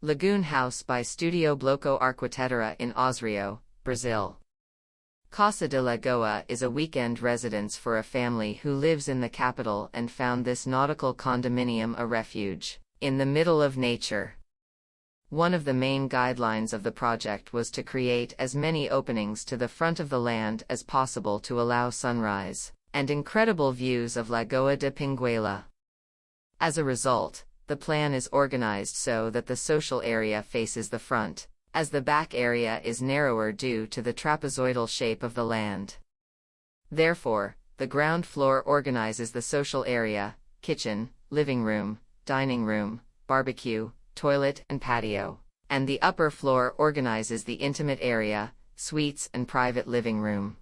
Lagoon House by Studio Bloco Arquitetura in OSÓRIO, Brazil. Casa da Lagoa is a weekend residence for a family who lives in the capital and found this nautical condominium a refuge, in the middle of nature. One of the main guidelines of the project was to create as many openings to the front of the land as possible to allow sunrise and incredible views of Lagoa da Pinguela. As a result, the plan is organized so that the social area faces the front, as the back area is narrower due to the trapezoidal shape of the land. Therefore, the ground floor organizes the social area, kitchen, living room, dining room, barbecue, toilet and patio, and the upper floor organizes the intimate area, suites and private living room.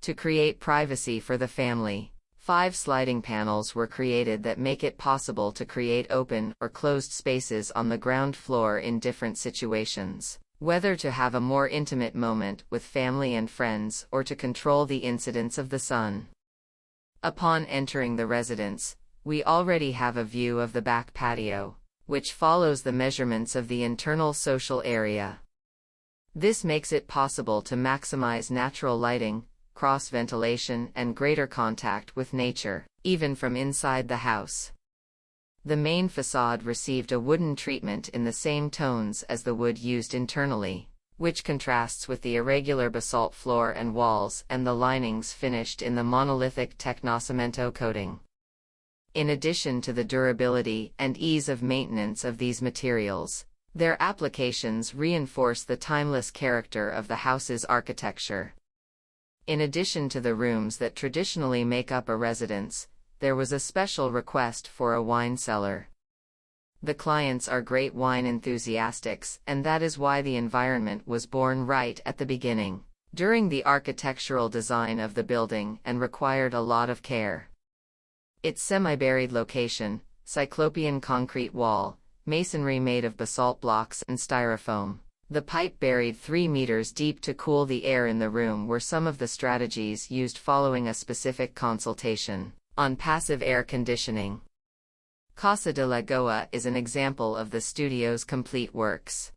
To create privacy for the family, 5 sliding panels were created that make it possible to create open or closed spaces on the ground floor in different situations, whether to have a more intimate moment with family and friends or to control the incidence of the sun. Upon entering the residence, we already have a view of the back patio, which follows the measurements of the internal social area. This makes it possible to maximize natural lighting, cross-ventilation and greater contact with nature, even from inside the house. The main facade received a wooden treatment in the same tones as the wood used internally, which contrasts with the irregular basalt floor and walls and the linings finished in the monolithic Tecnocemento coating. In addition to the durability and ease of maintenance of these materials, their applications reinforce the timeless character of the house's architecture. In addition to the rooms that traditionally make up a residence, there was a special request for a wine cellar. The clients are great wine enthusiasts, and that is why the environment was born right at the beginning, during the architectural design of the building, and required a lot of care. Its semi-buried location, cyclopean concrete wall, masonry made of basalt blocks and styrofoam, the pipe buried 3 meters deep to cool the air in the room were some of the strategies used following a specific consultation on passive air conditioning. Casa da Lagoa is an example of the studio's complete works.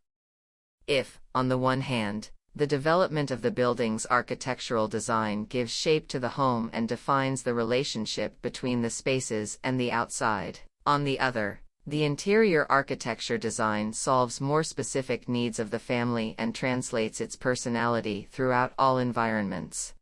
If, on the one hand, the development of the building's architectural design gives shape to the home and defines the relationship between the spaces and the outside, on the other, the interior architecture design solves more specific needs of the family and translates its personality throughout all environments.